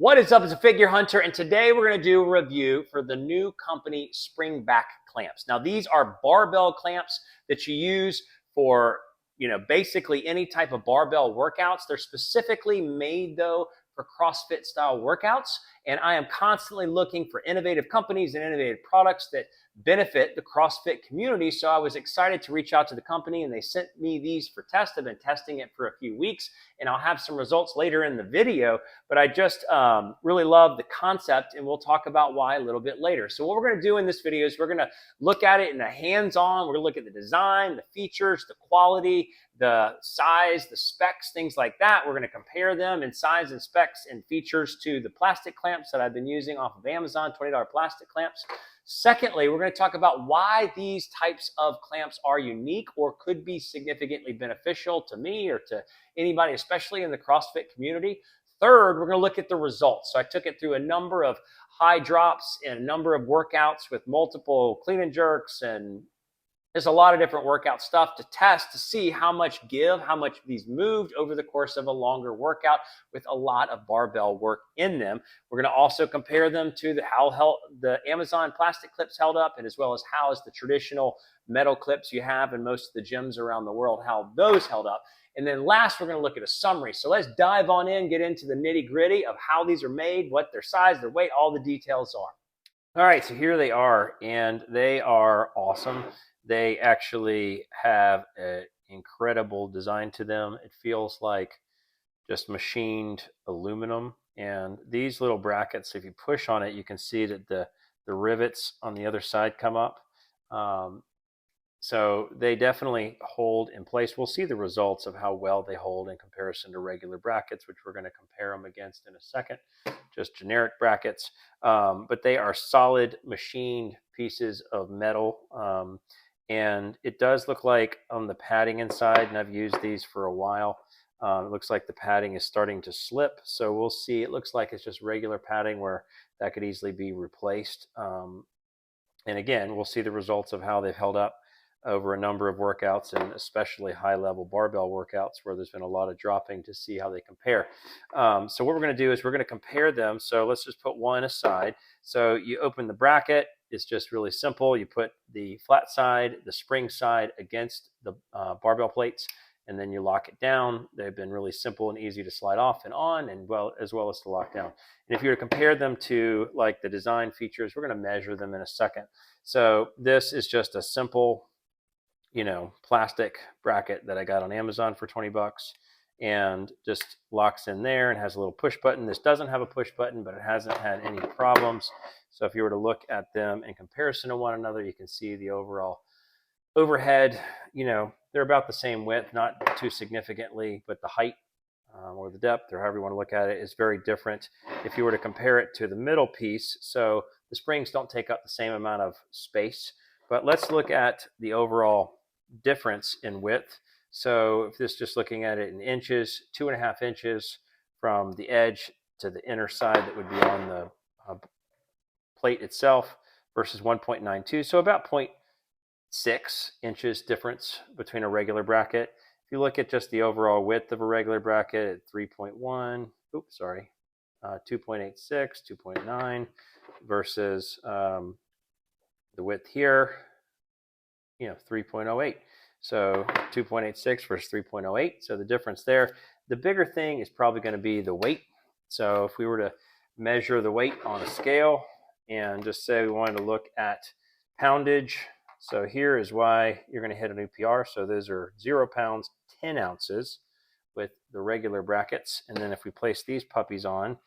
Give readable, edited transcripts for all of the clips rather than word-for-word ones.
What is up? It's a Figure Hunter, and today we're going to do a review for the new company Springback clamps. Now, these are barbell clamps that you use for, basically any type of barbell workouts. They're specifically made, though, for CrossFit style workouts, and I am constantly looking for innovative companies and innovative products that benefit the CrossFit community. So I was excited to reach out to the company, and they sent me these for test. I've been testing it for a few weeks, and I'll have some results later in the video. But I just really love the concept, and we'll talk about why a little bit later. So what we're going to do in this video is we're going to look at it in a hands-on. We're going to look at the design, the features, the quality, the size, the specs, things like that. We're going to compare them in size and specs and features to the plastic clamps that I've been using off of Amazon, $20 plastic clamps. Secondly, we're going to talk about why these types of clamps are unique or could be significantly beneficial to me or to anybody, especially in the CrossFit community. Third, we're going to look at the results. So I took it through a number of high drops and a number of workouts with multiple clean and jerks, and there's a lot of different workout stuff to test to see how much these moved over the course of a longer workout with a lot of barbell work in them. We're going to also compare them to how the Amazon plastic clips held up, and as well as how is the traditional metal clips you have in most of the gyms around the world, how those held up. And then last, we're going to look at a summary. So let's dive on in, get into the nitty gritty of how these are made, what their size, their weight, all the details are. All right, so here they are, and they are awesome. They actually have an incredible design to them. It feels like just machined aluminum. And these little brackets, if you push on it, you can see that the rivets on the other side come up. So they definitely hold in place. We'll see the results of how well they hold in comparison to regular brackets, which we're going to compare them against in a second, just generic brackets. But they are solid machined pieces of metal. And it does look like on the padding inside, and I've used these for a while, it looks like the padding is starting to slip. So we'll see. It looks like it's just regular padding where that could easily be replaced. And again, we'll see the results of how they've held up over a number of workouts, and especially high-level barbell workouts where there's been a lot of dropping, to see how they compare. So what we're going to do is we're going to compare them. So let's just put one aside. So you open the bracket. It's just really simple. You put the flat side, the spring side against the barbell plates, and then you lock it down. They've been really simple and easy to slide off and on, and as well as to lock down. And if you were to compare them to like the design features, we're going to measure them in a second. So this is just a simple, plastic bracket that I got on Amazon for 20 bucks, and just locks in there and has a little push button. This doesn't have a push button, but it hasn't had any problems. So if you were to look at them in comparison to one another, you can see the overall overhead. They're about the same width, not too significantly, but the height or the depth, or however you want to look at it, is very different if you were to compare it to the middle piece. So the springs don't take up the same amount of space, but let's look at the overall difference in width. So if this, just looking at it in inches, 2.5 inches from the edge to the inner side that would be on the plate itself versus 1.92. So about 0.6 inches difference between a regular bracket. If you look at just the overall width of a regular bracket at 3.1, 2.86, 2.9 versus the width here, 3.08. So 2.86 versus 3.08. So the difference there. The bigger thing is probably going to be the weight. So if we were to measure the weight on a scale and just say we wanted to look at poundage, so here is why you're going to hit a new PR. So those are 0 pounds, 10 ounces with the regular brackets. And then if we place these puppies on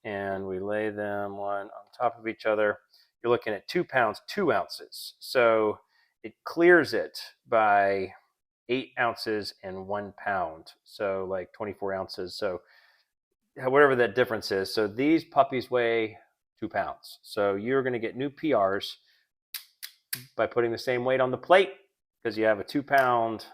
and we lay them one on top of each other, you're looking at 2 pounds, 2 ounces. So it clears it by 8 ounces and 1 pound. So like 24 ounces. So whatever that difference is. So these puppies weigh 2 pounds. So you're going to get new PRs by putting the same weight on the plate, because you have a 2 pound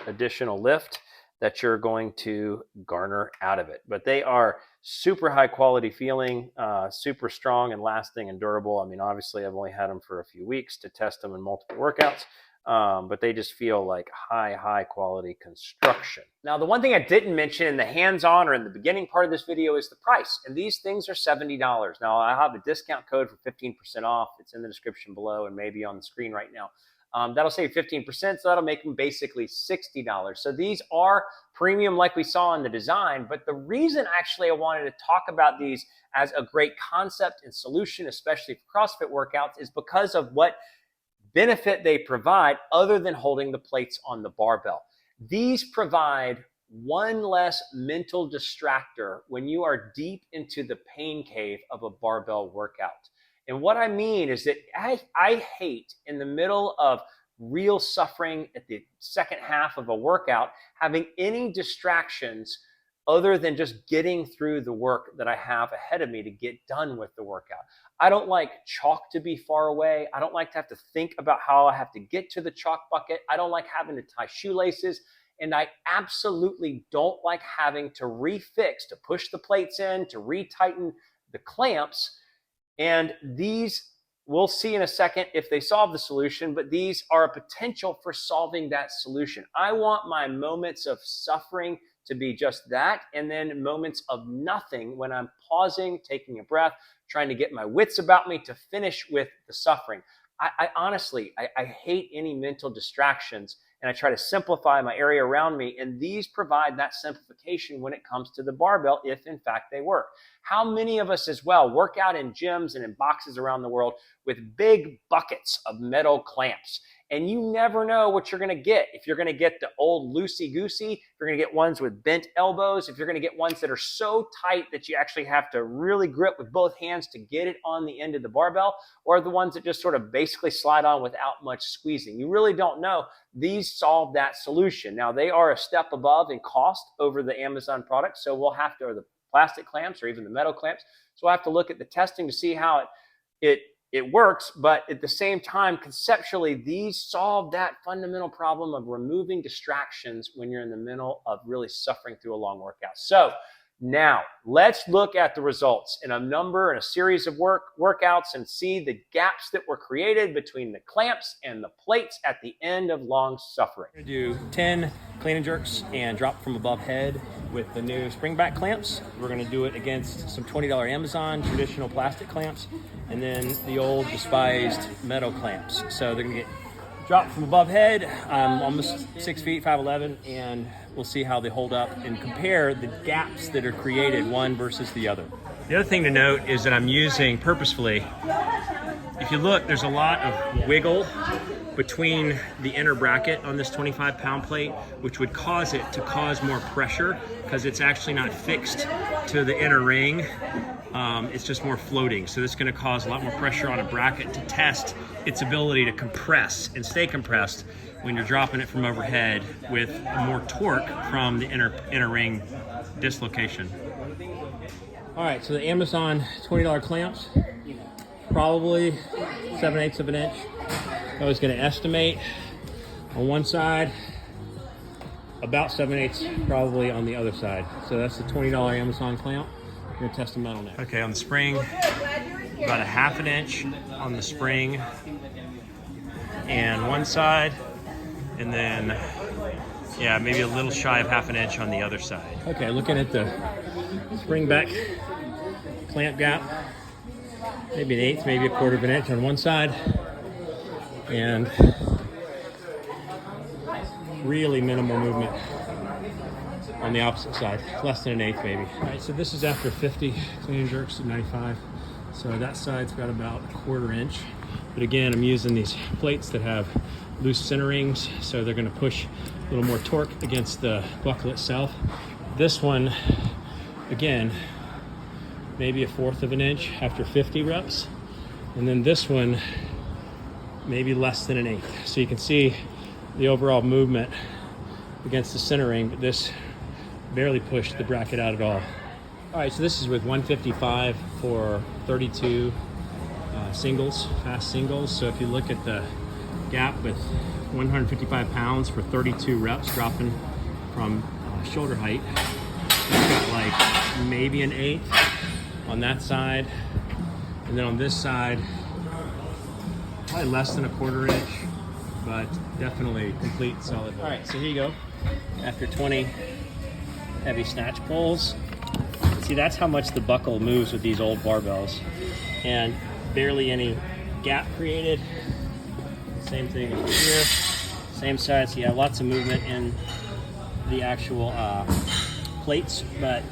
additional lift that you're going to garner out of it. But they are super high quality feeling, super strong and lasting and durable. I mean, obviously I've only had them for a few weeks to test them in multiple workouts, but they just feel like high quality construction. Now, the one thing I didn't mention in the hands-on or in the beginning part of this video is the price. And these things are $70. Now, I have a discount code for 15% off. It's in the description below and maybe on the screen right now. That'll save 15%, so that'll make them basically $60. So these are premium like we saw in the design, but the reason actually I wanted to talk about these as a great concept and solution, especially for CrossFit workouts, is because of what benefit they provide other than holding the plates on the barbell. These provide one less mental distractor when you are deep into the pain cave of a barbell workout. And what I mean is that I hate in the middle of real suffering at the second half of a workout, having any distractions other than just getting through the work that I have ahead of me to get done with the workout. I don't like chalk to be far away. I don't like to have to think about how I have to get to the chalk bucket. I don't like having to tie shoelaces. And I absolutely don't like having to refix, to push the plates in, to retighten the clamps. And these, we'll see in a second if they solve the solution, but these are a potential for solving that solution. I want my moments of suffering to be just that, and then moments of nothing when I'm pausing, taking a breath, trying to get my wits about me to finish with the suffering. I honestly hate any mental distractions, and I try to simplify my area around me, and these provide that simplification when it comes to the barbell, if in fact they work. How many of us as well work out in gyms and in boxes around the world with big buckets of metal clamps? And you never know what you're going to get. If you're going to get the old loosey-goosey, if you're going to get ones with bent elbows, if you're going to get ones that are so tight that you actually have to really grip with both hands to get it on the end of the barbell, or the ones that just sort of basically slide on without much squeezing. You really don't know. These solve that solution. Now, they are a step above in cost over the Amazon product, so we'll have to, or the plastic clamps or even the metal clamps. So we'll have to look at the testing to see how it works, but at the same time, conceptually, these solve that fundamental problem of removing distractions when you're in the middle of really suffering through a long workout. So now let's look at the results in a series of workouts and see the gaps that were created between the clamps and the plates at the end of long suffering. We're gonna do 10 clean and jerks and drop from above head with the new Springback clamps. We're gonna do it against some $20 Amazon traditional plastic clamps, and then the old despised metal clamps. So they're gonna get dropped from above head. I'm almost 6 feet, 5'11", and we'll see how they hold up and compare the gaps that are created one versus the other. The other thing to note is that I'm using purposefully, if you look, there's a lot of wiggle between the inner bracket on this 25-pound plate, which would cause it to cause more pressure because it's actually not fixed to the inner ring. It's just more floating. So this is going to cause a lot more pressure on a bracket to test its ability to compress and stay compressed when you're dropping it from overhead with more torque from the inner ring dislocation. All right, so the Amazon $20 clamps, probably 7/8 of an inch. I was going to estimate on one side, about 7/8 probably on the other side. So that's the $20 Amazon clamp. I'm going to test the metal next. Okay, on the spring, about a 1/2 inch on the spring and one side, and then, yeah, maybe a little shy of 1/2 inch on the other side. Okay, looking at the Springback clamp gap, maybe 1/8, maybe 1/4 of an inch on one side, and really minimal movement on the opposite side, less than 1/8 maybe. All right, so this is after 50 clean and jerks at 95. So that side's got about 1/4 inch. But again, I'm using these plates that have loose centerings, so they're gonna push a little more torque against the buckle itself. This one, again, maybe 1/4 of an inch after 50 reps. And then this one, maybe less than 1/8. So you can see the overall movement against the centering, but this barely pushed the bracket out at all. All right, so this is with 155 for 32 singles, fast singles. So if you look at the gap with 155 pounds for 32 reps, dropping from shoulder height, it's got like maybe 1/8 on that side. And then on this side, probably less than 1/4 inch. but definitely complete solid hold. All right, so here you go. After 20 heavy snatch pulls. See, that's how much the buckle moves with these old barbells. And barely any gap created. Same thing over here. Same side, so you have lots of movement in the actual plates, but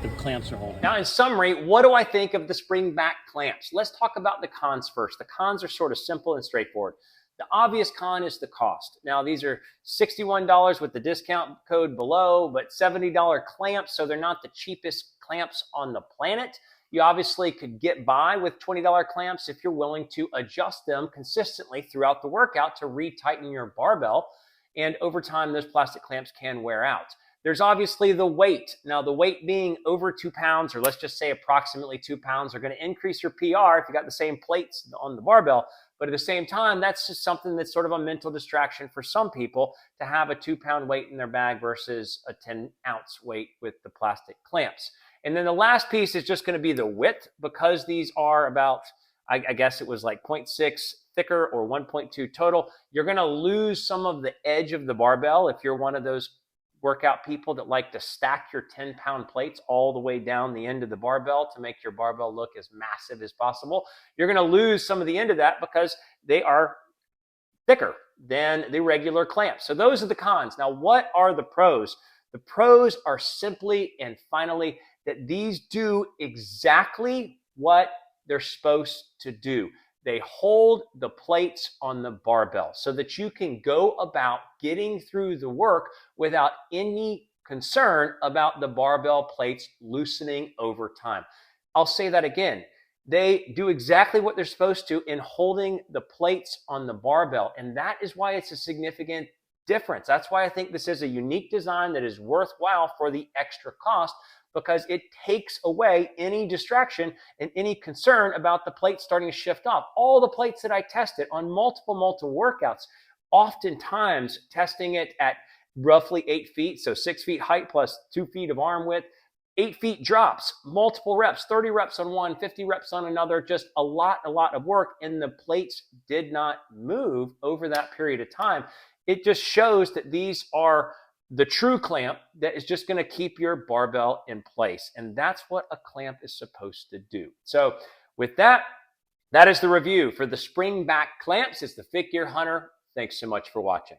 the clamps are holding. Now, in summary, what do I think of the Springback clamps? Let's talk about the cons first. The cons are sort of simple and straightforward. The obvious con is the cost. Now, these are $61 with the discount code below, but $70 clamps, so they're not the cheapest clamps on the planet. You obviously could get by with $20 clamps if you're willing to adjust them consistently throughout the workout to retighten your barbell. And over time, those plastic clamps can wear out. There's obviously the weight. Now, the weight being over 2 pounds, or let's just say approximately 2 pounds, are going to increase your PR if you got the same plates on the barbell. But at the same time, that's just something that's sort of a mental distraction for some people to have a 2-pound weight in their bag versus a 10-ounce weight with the plastic clamps. And then the last piece is just going to be the width, because these are about, I guess it was like 0.6 thicker or 1.2 total. You're going to lose some of the edge of the barbell if you're one of those workout people that like to stack your 10-pound plates all the way down the end of the barbell to make your barbell look as massive as possible. You're going to lose some of the end of that because they are thicker than the regular clamps. So those are the cons. Now, what are the pros? The pros are simply and finally that these do exactly what they're supposed to do. They hold the plates on the barbell so that you can go about getting through the work without any concern about the barbell plates loosening over time. I'll say that again. They do exactly what they're supposed to in holding the plates on the barbell, and that is why it's a significant difference. That's why I think this is a unique design that is worthwhile for the extra cost, because it takes away any distraction and any concern about the plates starting to shift off. All the plates that I tested on multiple workouts, oftentimes testing it at roughly 8 feet, so 6 feet height plus 2 feet of arm width, 8 feet drops, multiple reps, 30 reps on one, 50 reps on another, just a lot of work, and the plates did not move over that period of time. It just shows that these are the true clamp that is just going to keep your barbell in place. And that's what a clamp is supposed to do. So with that, that is the review for the Springback clamps. It's the Fit Gear Hunter. Thanks so much for watching.